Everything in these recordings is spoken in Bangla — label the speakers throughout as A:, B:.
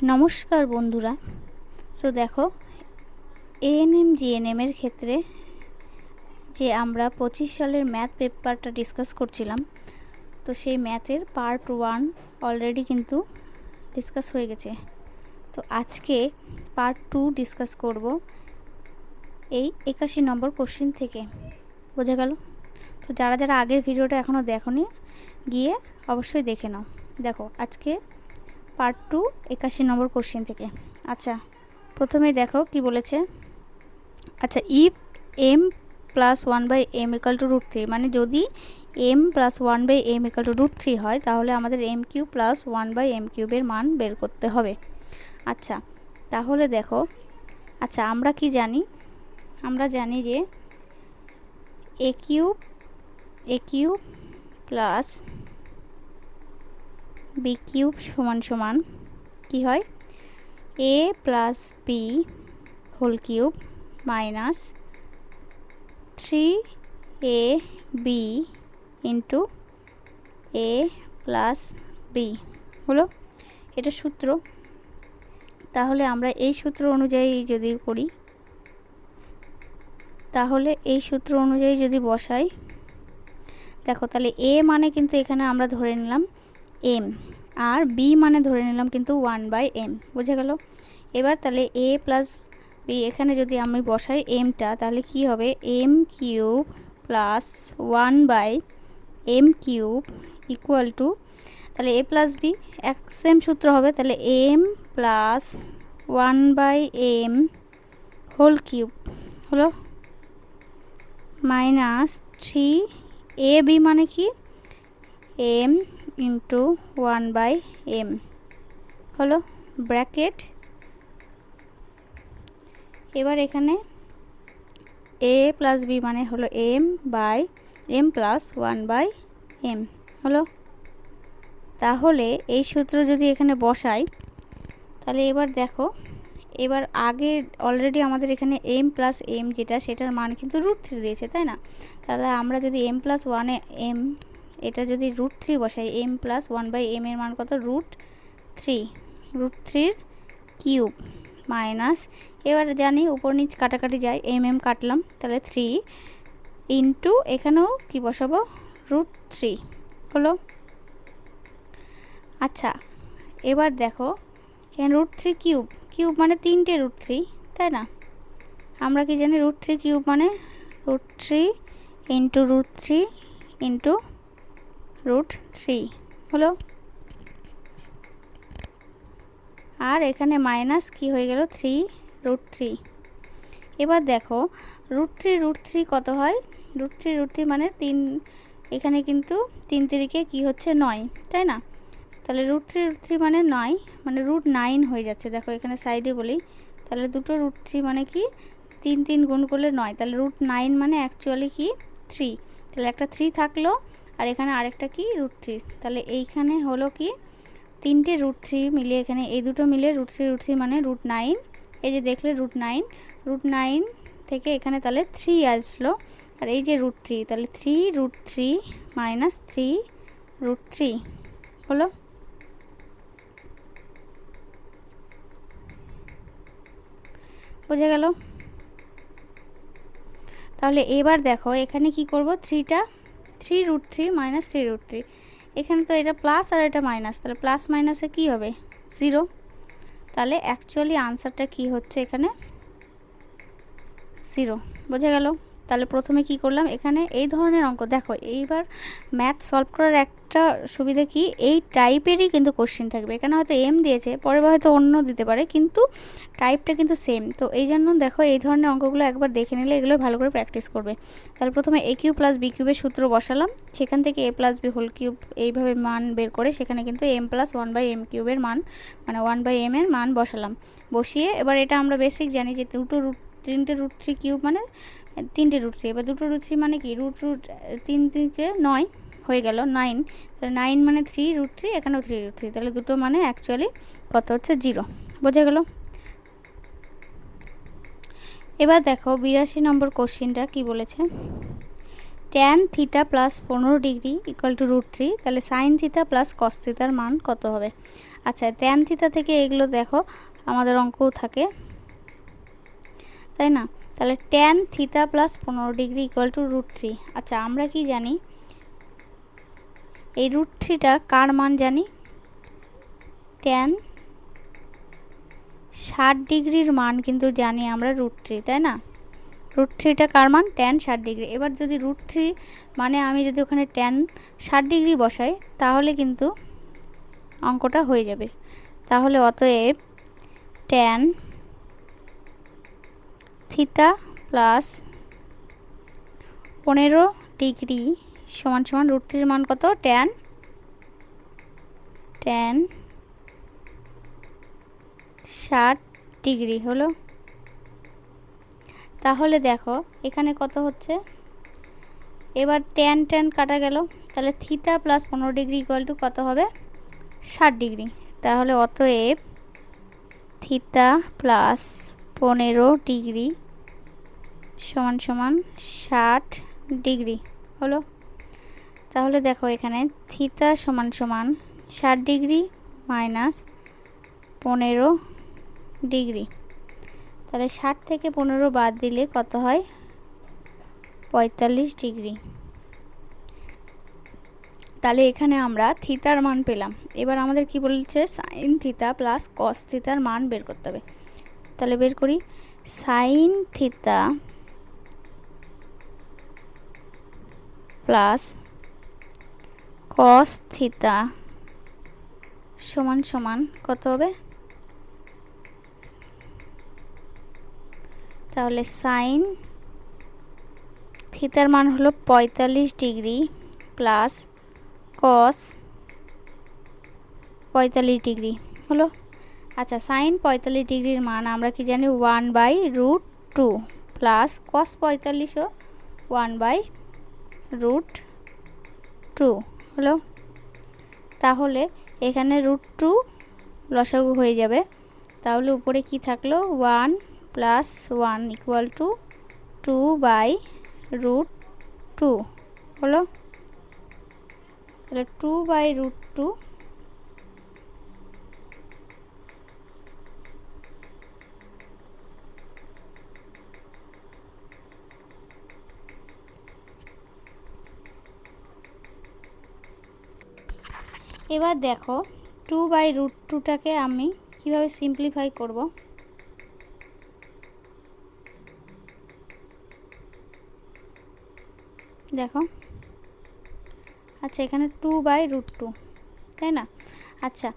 A: নমস্কার বন্ধুরা। তো দেখো, এএনএম জিএনএম এর ক্ষেত্রে যে আমরা 25 সালের ম্যাথ পেপারটা ডিসকাস করছিলাম, তো সেই ম্যাথের পার্ট 1 অলরেডি কিন্তু ডিসকাস হয়ে গেছে। তো আজকে পার্ট 2 ডিসকাস করব এই 81 নম্বর কোশ্চেন থেকে। বোঝা গেল? তো যারা যারা আগের ভিডিওটা এখনও দেখোনি, গিয়ে অবশ্যই দেখে নাও। দেখো, আজকে পার্ট 2 81 নম্বর কোশ্চেন থেকে। আচ্ছা, প্রথমেই দেখো কি বলেছে। আচ্ছা, if m plus 1/m equal to √3, মানে যদি m plus 1/m equal to √3 হয়, তাহলে আমাদের m³ প্লাস 1/m³ এর মান বের করতে হবে। আচ্ছা, তাহলে দেখো, আচ্ছা আমরা কি জানি? আমরা জানি যে a³ প্লাস b³ সমান সমান কি হয়? a plus b whole cube minus 3ab into a plus B হলো। এটা সূত্র। তাহলে আমরা এই সূত্র অনুযায়ী যদি করি, তাহলে এই সূত্র অনুযায়ী যদি বসাই, দেখো তাহলে a মানে কিন্তু এখানে আমরা ধরে নিলাম m, আর b মানে ধরে নিলাম কিন্তু 1/m। বুঝে গেল? এবার তাহলে a প্লাস b এখানে যদি আমি বসাই mটা, তাহলে কি হবে? m³ plus 1/m³ equal to, তাহলে a প্লাস b এক সেম সূত্র হবে, তাহলে m plus 1/m whole cube হলো মাইনাস 3ab মানে কি? m ইন্টু 1/m হলো ব্র্যাকেট। এবার এখানে a প্লাস b মানে হলো m প্লাস 1/m হলো। তাহলে এই সূত্র যদি এখানে বসাই, তাহলে এবার দেখো, এবার আগে অলরেডি আমাদের এখানে m প্লাস m যেটা, সেটার মান কিন্তু √3 দিয়েছে, তাই না? তাহলে আমরা যদি m প্লাস 1m এটা যদি √3 বসাই, m প্লাস 1/m এর মান কত? √3 কিউব মাইনাস, এবার জানি উপর নিচ কাটাকাটি যায়, m কাটলাম, তাহলে 3 ইন্টু এখানেও কি বসাবো? √3 হলো। আচ্ছা, এবার দেখো এখানে √3 কিউব মানে 3টে √3, তাই না? আমরা কি জানি? √3 কিউব মানে √3 ইন্টু √3 ইন্টু √3 হলো। আর এখানে মাইনাস কি হয়ে গেল? 3√3। এবার দেখো √3 কত হয়? √3 মানে 3, এখানে কিন্তু 3 তিরিকে কি হচ্ছে? 9, তাই না? তাহলে √3 মানে 9, মানে √9 হয়ে যাচ্ছে। দেখো এখানে সাইডে বলি, তাহলে দুটো √3 মানে কি? 3 গুণ করলে 9, তাহলে √9 মানে অ্যাকচুয়ালি কি? 3। তাহলে একটা 3 থাকলো, আর এখানে আরেকটা কি? √3। তাহলে এইখানে হলো কি? 3টে √3 মিলিয়ে, এখানে এই দুটো মিলে √3 মানে √9। এই যে দেখলে √9 থেকে এখানে তাহলে 3 আসলো, আর এই যে √3, তাহলে 3√3 মাইনাস 3√3 হলো। বোঝা গেল? তাহলে এবার দেখো এখানে কি করব? 3√3 মাইনাস 3√3, এখানে তো এটা প্লাস আর এটা মাইনাস, তাহলে প্লাস মাইনাসে কি হবে? 0। তাহলে অ্যাকচুয়ালি আনসারটা কি হচ্ছে এখানে? 0। বোঝা গেল? তাহলে প্রথমে কি করলাম, এখানে এই ধরনের অঙ্ক দেখো, এইবার ম্যাথ সলভ করার একটা সুবিধা কি, এই টাইপেরই কিন্তু কোশ্চেন থাকবে। এখানে হয়তো m দিয়েছে, পরে হয়তো অন্য দিতে পারে, কিন্তু টাইপটা কিন্তু সেম। তো এই জন্য দেখো এই ধরনের অঙ্কগুলো একবার দেখে নিলে এগুলো ভালো করে প্র্যাকটিস করবে। তাহলে প্রথমে a³ প্লাস b³ এর সূত্র বসালাম, সেখান থেকে a plus b whole cube এইভাবে মান বের করে, সেখানে কিন্তু m প্লাস 1/m³ এর মান, মানে 1/m এর মান বসালাম। বসিয়ে এবার এটা আমরা বেসিক জানি যে 3টে √3 কিউব মানে 3টে √3। এবার দুটো √3 মানে কি? √3 থেকে 9 হয়ে গেল 9, তাহলে 9 মানে 3√3, এখানেও 3√3, তাহলে দুটো মানে অ্যাকচুয়ালি কত হচ্ছে? 0। বোঝা গেল? এবার দেখো 82 নম্বর কোশ্চেনটা কি বলেছে। tan theta plus 15 degree equal to √3, তাহলে সাইন থিটা প্লাস কস থিটার মান কত হবে? আচ্ছা ট্যান থিতা থেকে এগুলো দেখো আমাদের অঙ্কও থাকে, তাই না? তাহলে tan theta plus 15 degree equal to √3। আচ্ছা আমরা কি জানি, এই √3টা কার মান জানি? ট্যান 60 ডিগ্রির মান কিন্তু জানি আমরা √3, তাই না? √3টা কার মান? Tan 60 degree. এবার যদি √3 মানে আমি যদি ওখানে ট্যান 60 ডিগ্রি বসাই তাহলে কিন্তু অঙ্কটা হয়ে যাবে। তাহলে অতএব ট্যান থিতা প্লাস 15 ডিগ্রি সমান সমান √3 মান কত? ট্যান 60 ডিগ্রি হলো। তাহলে দেখো এখানে কত হচ্ছে, এবার ট্যান ট্যান কাটা গেল, তাহলে theta plus 15 degree equal to কত হবে? 60 ডিগ্রি। তাহলে অতএব থিতা প্লাস 15 ডিগ্রি সমান সমান 60 ডিগ্রি হলো। তাহলে দেখো এখানে থিতা সমান সমান 60 ডিগ্রি মাইনাস 15 ডিগ্রি, তাহলে 60 থেকে 15 বাদ দিলে কত হয়? 45 ডিগ্রি। তাহলে এখানে আমরা থিতার মান পেলাম। এবার আমাদের কি বলছে? সাইন থিতা প্লাস কস থিতার মান বের করতে হবে। তাহলে বের করি। সাইন থিতা প্লাস কস থিতা সমান সমান কত হবে? তাহলে সাইন থিতার মান হলো 45 ডিগ্রি প্লাস কস 45 ডিগ্রি হলো। আচ্ছা সাইন 45 ডিগ্রির মান আমরা কি জানি? 1/√2 প্লাস কস 45ও 1/√2 হলো। তাহলে এখানে √2 লসাগু হয়ে যাবে। তাহলে উপরে কি থাকলো? 1 প্লাস 1 ইকুয়াল টু 2/√2 হলো। তাহলে 2/√2 এবার দেখো 2/√2টাকে আমি কিভাবে সিম্পলিফাই করব। দেখো আচ্ছা এখানে 2/√2, তাই না? আচ্ছা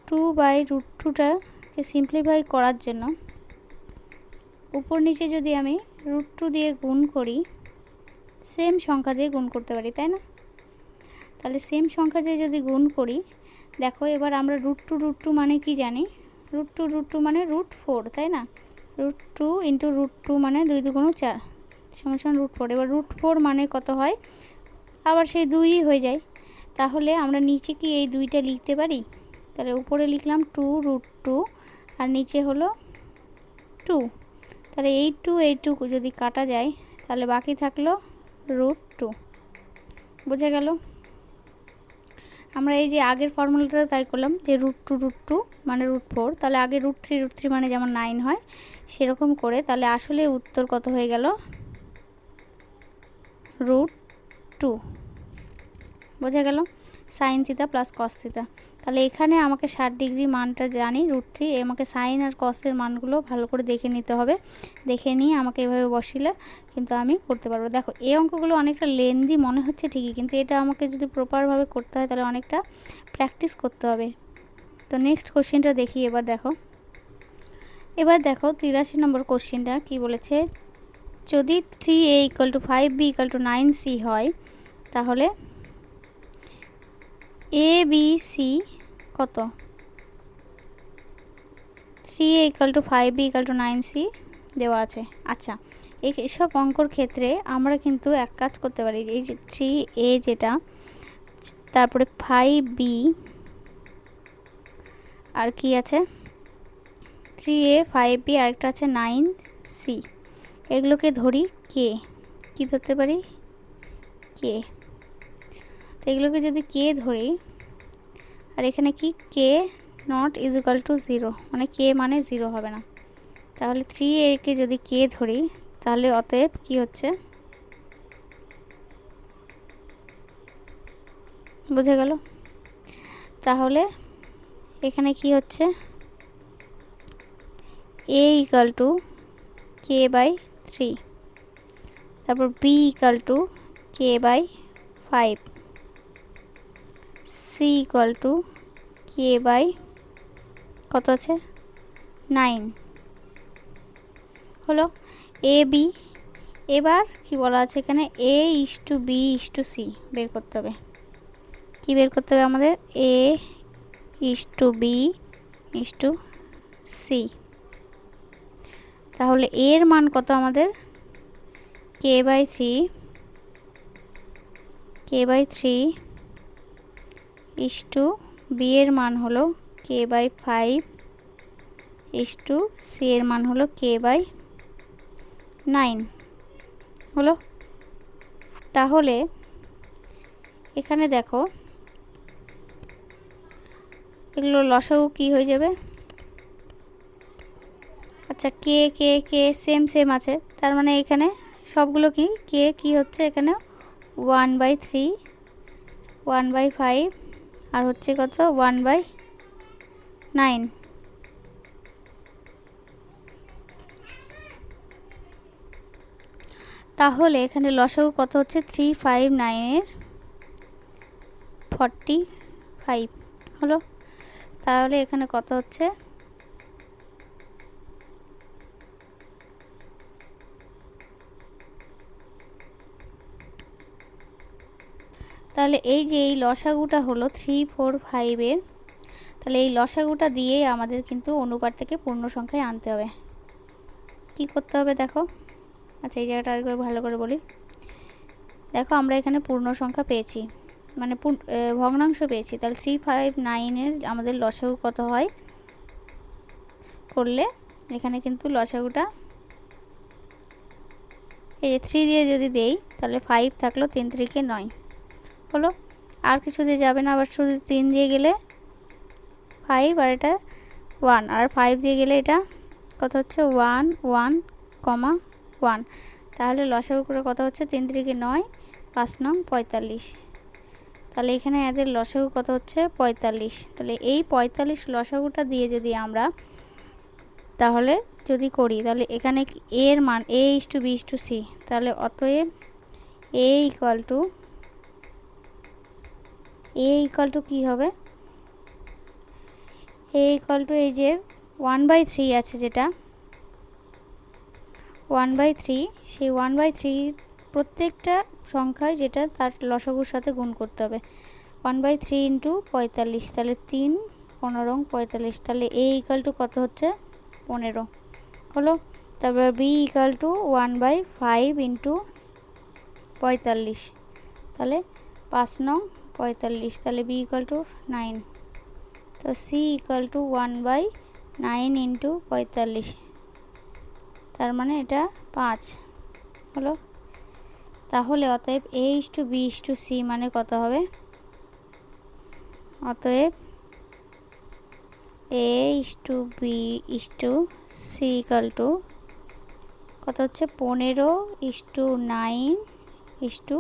A: 2/√2টাকে সিম্পলিফাই করার জন্য উপর নিচে যদি আমি √2 দিয়ে গুণ করি, সেম সংখ্যা দিয়ে গুণ করতে পারি, তাই না? তাহলে সেম সংখ্যা দিয়ে যদি গুণ করি, দেখো এবার আমরা √2 মানে কি জানি? √2 মানে √4, তাই না? √2 ইন্টু √2 মানে 2 2 4 সমান সমান √4। এবার √4 মানে কত হয়? আবার সেই 2ই হয়ে যায়। তাহলে আমরা নিচে কি এই 2টা লিখতে পারি? তাহলে উপরে লিখলাম 2√2 আর নিচে হলো 2। তাহলে এই 2 যদি কাটা যায় তাহলে বাকি থাকলো √2। বোঝা গেল? আমরা এই যে আগের ফর্মুলাটা তাই করলাম যে √2 মানে √4, তাহলে আগে √3 মানে যেমন 9 হয় সেরকম করে, তাহলে আসলে উত্তর কত হয়ে গেল? √2। বোঝা গেল? সাইন থিতা প্লাস কস থিতা। তাহলে এখানে আমাকে 60 ডিগ্রি মানটা জানি √3, আমাকে সাইন আর কসের মানগুলো ভালো করে দেখে নিতে হবে। দেখে নিয়ে আমাকে এভাবে বসিলে কিন্তু আমি করতে পারবো। দেখো এই অঙ্কগুলো অনেকটা লেন্দি মনে হচ্ছে ঠিকই, কিন্তু এটা আমাকে যদি প্রপারভাবে করতে হয় তাহলে অনেকটা প্র্যাকটিস করতে হবে। তো নেক্সট কোশ্চেনটা দেখি। এবার দেখো 83 নম্বর কোশ্চেনটা কি বলেছে? যদি 3a = 5b = 9c হয় তাহলে a b c কত? 3a = 5b = 9c দেওয়া আছে। আচ্ছা এইসব অঙ্কর ক্ষেত্রে আমরা কিন্তু এক কাজ করতে পারি, এই যে 3a যেটা, তারপরে 5b আর কি আছে? 3a 5b আর একটা আছে 9c, এগুলোকে ধরি কে। কি ধরতে পারি? কে। তো এগুলোকে যদি কে ধরি আর এখানে কি কে নট ইজ ইকুয়াল টু 0, মানে কে মানে 0 হবে না। তাহলে 3a কে যদি কে ধরি তাহলে অতএব কি হচ্ছে, বুঝে গেল? তাহলে এখানে কি হচ্ছে, a equal to K by 3, তারপর b equal to K by 5, c equal to K by কত আছে 9 হলো এ বি। এবার কি বলা আছে এখানে, a is to B is to C বের করতে হবে। কি বের করতে হবে আমাদের, a is to B is to C. তাহলে এর মান কত আমাদের, K by 3 is to B এর মান হলো K by 5 is to C এর মান হলো কে বাই 9 হলো। তাহলে এখানে দেখো এগুলো লসাগু কি হয়ে যাবে, আচ্ছা কে কে কে সেম সেম আছে, তার মানে এখানে সবগুলো কি কে কি হচ্ছে এখানে 1/3 1/5 আর হচ্ছে কত 1/9। তাহলে এখানে লসাগু কত হচ্ছে 359 এর 45 হলো। তাহলে এখানে কত হচ্ছে, তাহলে এই যে এই লসাগুটা হলো 345 এর, তাহলে এই লসাগুটা দিয়ে আমাদের কিন্তু অনুপাত থেকে পূর্ণ সংখ্যায় আনতে হবে। কি করতে হবে দেখো, আচ্ছা এই জায়গাটা আরেকবার ভালো করে বলি। দেখো আমরা এখানে পূর্ণ সংখ্যা পেয়েছি, মানে ভগ্নাংশ পেয়েছি, তাহলে 359 এর আমাদের লসাগু কত হয় করলে এখানে কিন্তু লসাগুটা এই যে 3 দিয়ে যদি দেই তাহলে 5 থাকলো, 3 3 9 হলো। আর কিছু দিয়ে যাবে না, আবার শুধু 3 দিয়ে গেলে 5 আর এটা 1 আর 5 দিয়ে গেলে এটা কত হচ্ছে 1 1, 1। তাহলে লসাগু করে কত হচ্ছে 3 3 9 5 নং 45। তাহলে এখানে এদের লসাগু কত হচ্ছে 45। তাহলে এই 45 লসাগুটা দিয়ে যদি আমরা তাহলে যদি করি তাহলে এখানে এর মান a is to b is to c, তাহলে অতএব a ইকুয়াল টু কি হবে, a ইকুয়াল টু এই যে 1/3 আছে যেটা 1/3, সেই 1/3 প্রত্যেকটা সংখ্যায় যেটা তার লসাগুর সাথে গুণ করতে হবে 1/3 ইন্টু 45, তাহলে 3 15 45, তাহলে a ইকুয়াল টু কত হচ্ছে 15 হলো। তারপর b ইকুয়াল টু 1/5 ইন্টু 45, তাহলে 5 নং 45, তাহলে b ইকুয়াল টু 9, তো c ইকুয়াল টু 1/9 ইন্টু 45, তার মানে এটা 5 হলো। তাহলে অতএব a is to b is to c মানে কত হবে, অতএব a is to b is to c equal to কত হচ্ছে 15 ইস টু 9 ইস টু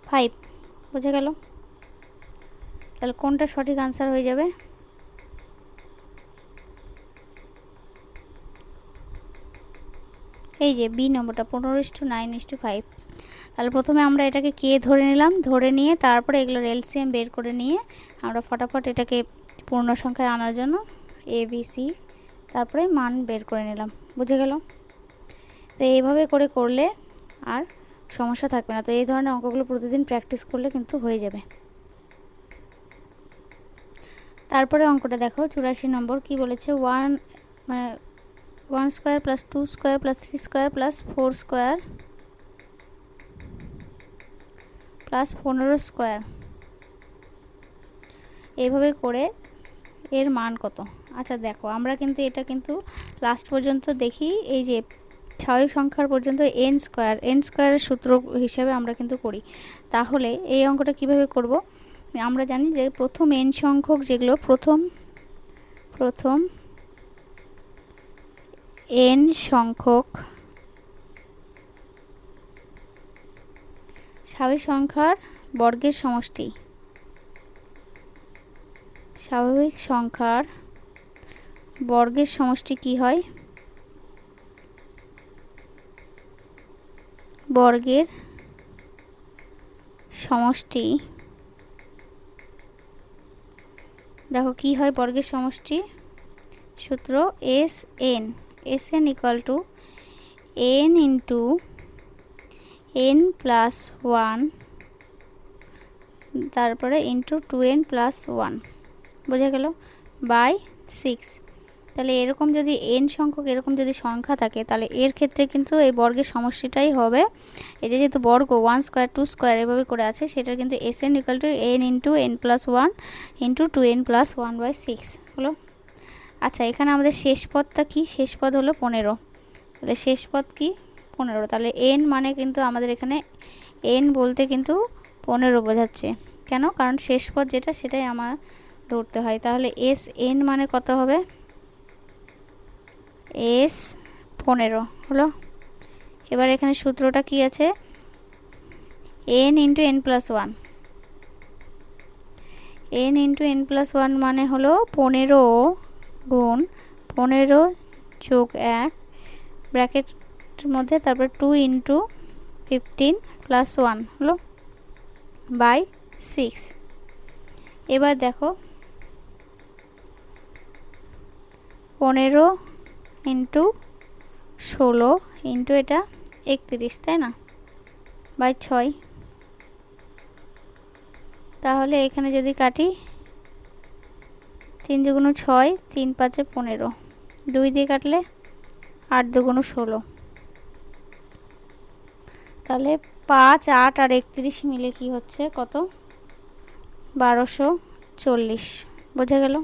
A: 5, বুঝে গেল? তাহলে কোনটা সঠিক আনসার হয়ে যাবে, এই যে বি নম্বরটা 15 ইস টু 9 ইস টু 5। তাহলে প্রথমে আমরা এটাকে কে ধরে নিলাম, ধরে নিয়ে তারপরে এগুলোর এলসিএম বের করে নিয়ে আমরা ফটাফট এটাকে পূর্ণ সংখ্যায় আনার জন্য এ বি সি তারপরে মান বের করে নিলাম, বুঝে গেল? তো এইভাবে করে করলে আর সমস্যা থাকবে না। তো এই ধরনের অঙ্কগুলো প্রতিদিন প্র্যাকটিস করলে কিন্তু হয়ে যাবে। তারপরে অঙ্কটা দেখো 84 নম্বর কি বলেছে, 1 square plus 2 square plus 3 square plus 4 square plus 15 square, এইভাবে করে এর মান কত। আচ্ছা দেখো আমরা কিন্তু এটা কিন্তু লাস্ট পর্যন্ত দেখি, এই যে 6 সংখ্যার পর্যন্ত n স্কোয়ারের সূত্র হিসেবে আমরা কিন্তু করি। তাহলে এই অঙ্কটা কিভাবে করব, আমরা জানি যে প্রথম n সংখ্যক যেগুলো প্রথম n সংখ্যক স্বাভাবিক সংখ্যার বর্গের সমষ্টি, স্বাভাবিক সংখ্যার বর্গের সমষ্টি কি হয়? বর্গের সমষ্টি, দেখো কি হয় বর্গের সমষ্টি? সূত্র Sn equal to n into n plus 1 তারপরে ইন্টু 2n প্লাস 1, বোঝা গেল, বাই 6। তাহলে এরকম যদি n সংখ্যক এরকম যদি সংখ্যা থাকে তাহলে এর ক্ষেত্রে কিন্তু এই বর্গের সমষ্টিটাই হবে, এটা যেহেতু বর্গ 1 স্কোয়ার 2 স্কোয়ার এভাবে করে আছে, সেটা কিন্তু Sn equal to n into n plus 1 into 2n plus 1 by 6 হলো। আচ্ছা, এখানে আমাদের শেষ পদটা কি? শেষ পদ হলো 15। তাহলে শেষ পদ কি? 15। তাহলে n মানে কিন্তু আমাদের এখানে n বলতে কিন্তু 15 বোঝাচ্ছে। কেন? কারণ শেষ পদ যেটা সেটাই আমার ধরতে হয়। তাহলে Sn মানে কত হবে? S 15 হলো। এবার এখানে সূত্রটা কি আছে? n into n plus 1, n into n plus 1 মানে হলো 15 গুণ 15 যোগ 1 ব্র্যাকেটের মধ্যে, তারপর 2 ইন্টু 15 প্লাস 1 হলো বাই 6। এবার দেখো 15 ইন্টু 16 ইন্টু এটা 31, তাই না, বাই 6। তাহলে এখানে যদি কাটি 3 দুগুণ 6, 3 5 15, 2 দিয়ে কাটলে 8 দুগুণ 16, তাহলে 5 8 আর 31 মিলে কি হচ্ছে? কত? 1240, বোঝা গেল।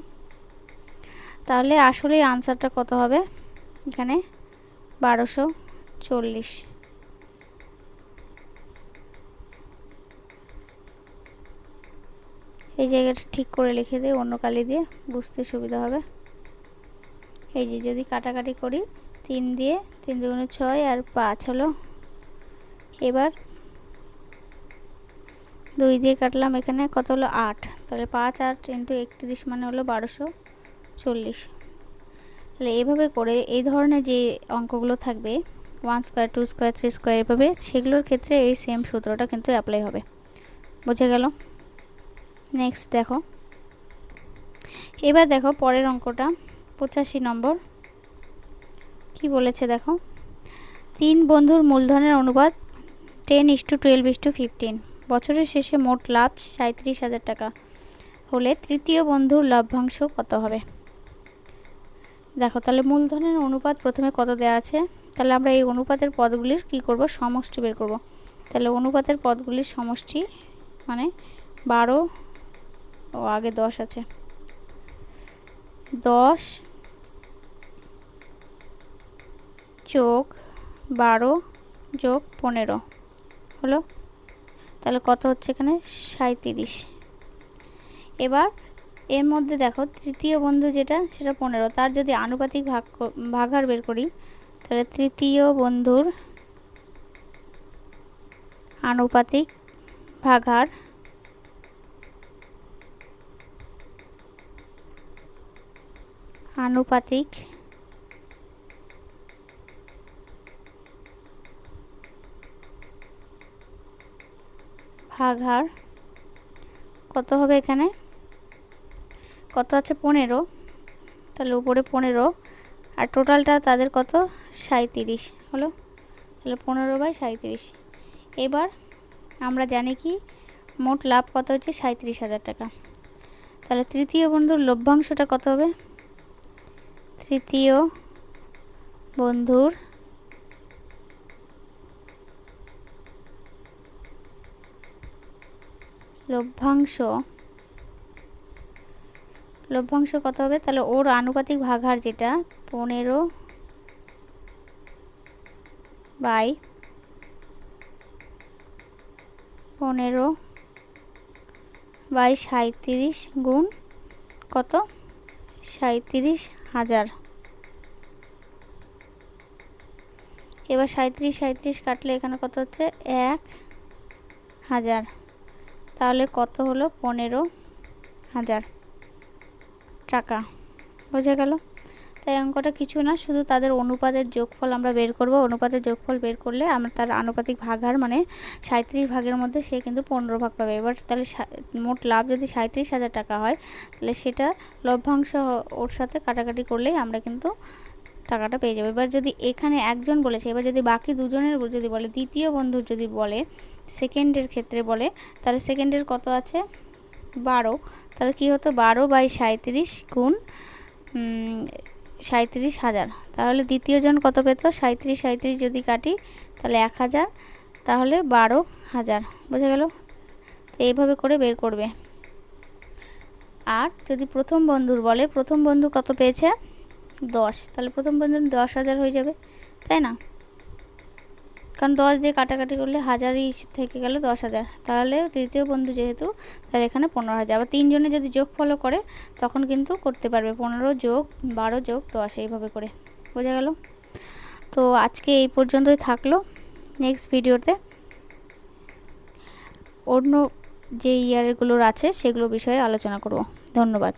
A: তাহলে আসলে আনসারটা কত হবে? এখানে 1240। এই জায়গাটা ঠিক করে লিখে দিই অন্য কালি দিয়ে, বুঝতে সুবিধা হবে। এই যে যদি কাটাকাটি করি 3 দিয়ে 3 দুগুণ 6 আর 5 হলো। এবার 2 দিয়ে কাটলাম, এখানে কত হলো? 8। তাহলে 5 8 ইন্টু 31 মানে হলো 1240। তাহলে এইভাবে করে এই ধরনের যে অঙ্কগুলো থাকবে 1 স্কোয়ার 2 স্কোয়ার 3 স্কোয়ার এভাবে, সেগুলোর ক্ষেত্রে এই সেম সূত্রটা কিন্তু অ্যাপ্লাই হবে, বোঝা গেল। নেক্সট দেখো, এবার দেখো পরের অঙ্কটা 85 নম্বর কি বলেছে দেখো। 3 বন্ধুর মূলধনের অনুপাত 10:12:15, বছরের শেষে মোট লাভ 37,000 টাকা হলে তৃতীয় বন্ধুর লভ্যাংশ কত হবে? দেখো তাহলে মূলধনের অনুপাত প্রথমে কত দেওয়া আছে, তাহলে আমরা এই অনুপাতের পদগুলির কি করব? সমষ্টি বের করব। তাহলে অনুপাতের পদগুলির সমষ্টি মানে 12, ও আগে 10 আছে, 10 যোগ 12 যোগ 15 হলো। তাহলে কত হচ্ছে এখানে? 37। এবার এর মধ্যে দেখো তৃতীয় বন্ধু যেটা সেটা 15, তার যদি আনুপাতিক ভাগহার বের করি, তাহলে তৃতীয় বন্ধুর আনুপাতিক ভাগহার কত হবে? এখানে কত আছে? 15, তাহলে উপরে 15 আর টোটালটা তাদের কত? 37 হলো। তাহলে 15/37। এবার আমরা জানি কি মোট লাভ কত হচ্ছে? 37,000 টাকা। তাহলে তৃতীয় বন্ধুর লভ্যাংশটা কত হবে? তৃতীয় বন্ধুর লভ্যাংশ কত হবে? তাহলে ওর আনুপাতিক ভাগহার যেটা 15/15 বাই 37 গুণ কত 37,000। এবার 37 কাটলে এখানে কত হচ্ছে 1,000, তাহলে কত হলো 15,000 টাকা। বোঝা গেল? তাই অঙ্কটা কিছু না, শুধু তাদের অনুপাতের যোগফল আমরা বের করব। অনুপাতের যোগফল বের করলে আমরা তার আনুপাতিক ভাগহার মানে 37 ভাগের মধ্যে সে কিন্তু 15 ভাগ পাবে। এবার তাহলে মোট লাভ যদি 37,000 টাকা হয়, তাহলে সেটা লভ্যাংশ ওর সাথে কাটাকাটি করলেই আমরা কিন্তু টাকাটা পেয়ে যাবে। এবার যদি এখানে একজন বলেছে, এবার যদি বাকি দুজনের যদি বলে, দ্বিতীয় বন্ধুর যদি বলে, সেকেন্ডের ক্ষেত্রে বলে, তাহলে সেকেন্ডের কত আছে 12, তাহলে কি হতো 12 বাই 37 গুণ 37,000, তাহলে দ্বিতীয়জন কত পেত 37 যদি কাটি তাহলে 1,000, তাহলে 12,000। বোঝা গেল? তো এইভাবে করে বের করবে। আর যদি প্রথম বন্ধুর বলে, প্রথম বন্ধু কত পেয়েছে 10, তাহলে প্রথম বন্ধুর 10,000 হয়ে যাবে, তাই না? কারণ 10 দিয়ে কাটাকাটি করলে 1000ই থেকে গেল 10,000, তাহলে তৃতীয় বন্ধু যেহেতু, তাহলে এখানে 15,000। আবার তিনজনে যদি যোগ ফলো করে তখন কিন্তু করতে পারবে 15 যোগ 12 যোগ 10 এইভাবে করে। বোঝা গেল? তো আজকে এই পর্যন্তই থাকলো। নেক্সট ভিডিওতে অন্য যে ইয়ারগুলোর আছে সেগুলো বিষয়ে আলোচনা করব। ধন্যবাদ।